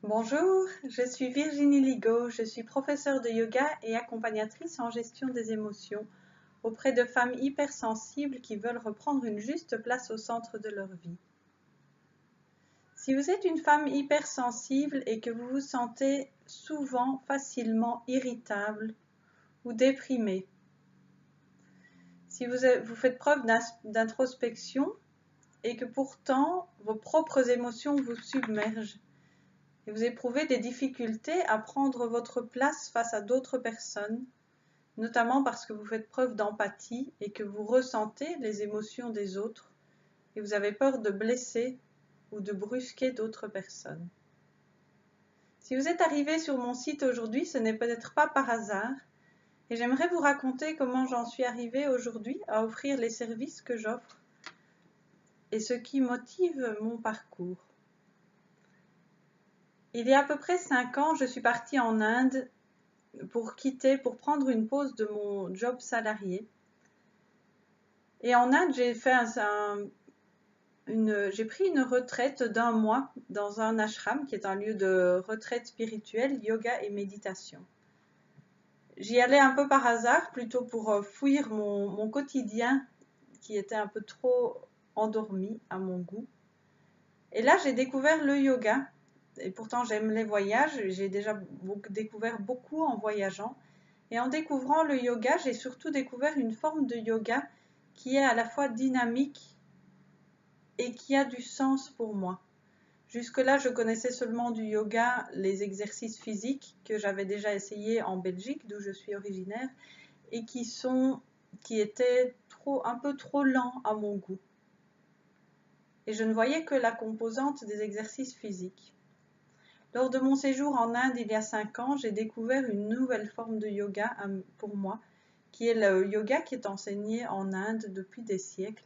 Bonjour, je suis Virginie Ligo, je suis professeure de yoga et accompagnatrice en gestion des émotions auprès de femmes hypersensibles qui veulent reprendre une juste place au centre de leur vie. Si vous êtes une femme hypersensible et que vous vous sentez souvent facilement irritable ou déprimée, si vous faites preuve d'introspection et que pourtant vos propres émotions vous submergent, et vous éprouvez des difficultés à prendre votre place face à d'autres personnes, notamment parce que vous faites preuve d'empathie et que vous ressentez les émotions des autres et vous avez peur de blesser ou de brusquer d'autres personnes. Si vous êtes arrivé sur mon site aujourd'hui, ce n'est peut-être pas par hasard et j'aimerais vous raconter comment j'en suis arrivée aujourd'hui à offrir les services que j'offre et ce qui motive mon parcours. Il y a à peu près 5 ans, je suis partie en Inde pour prendre une pause de mon job salarié. Et en Inde, j'ai pris une retraite d'1 mois dans un ashram qui est un lieu de retraite spirituelle, yoga et méditation. J'y allais un peu par hasard, plutôt pour fuir mon quotidien qui était un peu trop endormi à mon goût. Et là, j'ai découvert le yoga. Et pourtant, j'aime les voyages. J'ai déjà découvert beaucoup en voyageant. Et en découvrant le yoga, j'ai surtout découvert une forme de yoga qui est à la fois dynamique et qui a du sens pour moi. Jusque-là, je connaissais seulement du yoga, les exercices physiques que j'avais déjà essayés en Belgique, d'où je suis originaire, et qui étaient un peu trop lents à mon goût. Et je ne voyais que la composante des exercices physiques. Lors de mon séjour en Inde il y a 5 ans, j'ai découvert une nouvelle forme de yoga pour moi, qui est le yoga qui est enseigné en Inde depuis des siècles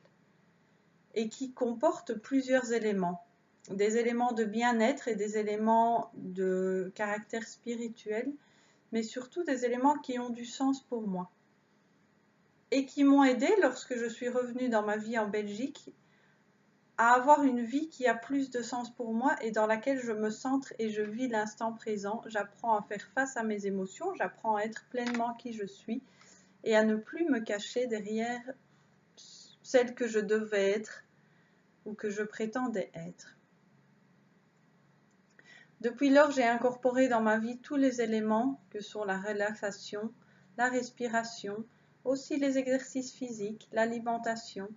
et qui comporte plusieurs éléments. Des éléments de bien-être et des éléments de caractère spirituel, mais surtout des éléments qui ont du sens pour moi et qui m'ont aidé lorsque je suis revenue dans ma vie en Belgique à avoir une vie qui a plus de sens pour moi et dans laquelle je me centre et je vis l'instant présent. J'apprends à faire face à mes émotions, j'apprends à être pleinement qui je suis et à ne plus me cacher derrière celle que je devais être ou que je prétendais être. Depuis lors, j'ai incorporé dans ma vie tous les éléments que sont la relaxation, la respiration, aussi les exercices physiques, l'alimentation.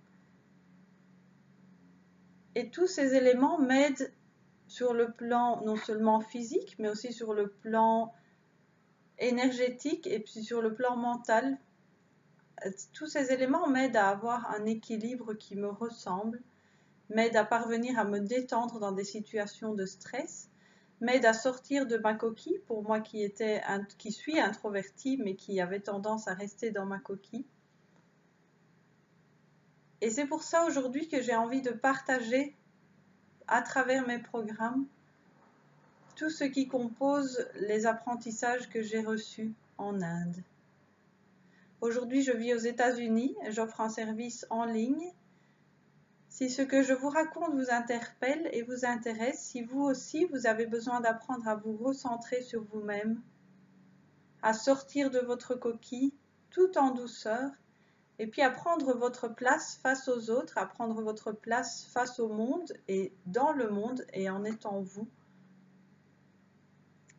Et tous ces éléments m'aident sur le plan non seulement physique, mais aussi sur le plan énergétique et puis sur le plan mental. Tous ces éléments m'aident à avoir un équilibre qui me ressemble, m'aident à parvenir à me détendre dans des situations de stress, m'aident à sortir de ma coquille, pour moi qui suis introvertie mais qui avait tendance à rester dans ma coquille. Et c'est pour ça aujourd'hui que j'ai envie de partager à travers mes programmes tout ce qui compose les apprentissages que j'ai reçus en Inde. Aujourd'hui, je vis aux États-Unis, j'offre un service en ligne. Si ce que je vous raconte vous interpelle et vous intéresse, si vous aussi vous avez besoin d'apprendre à vous recentrer sur vous-même, à sortir de votre coquille tout en douceur, et puis à prendre votre place face aux autres, à prendre votre place face au monde et dans le monde et en étant vous,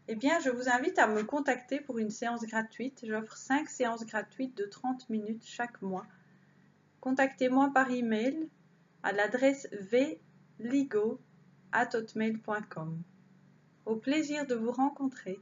eh bien, je vous invite à me contacter pour une séance gratuite. J'offre 5 séances gratuites de 30 minutes chaque mois. Contactez-moi par email à l'adresse vligo@hotmail.com. Au plaisir de vous rencontrer.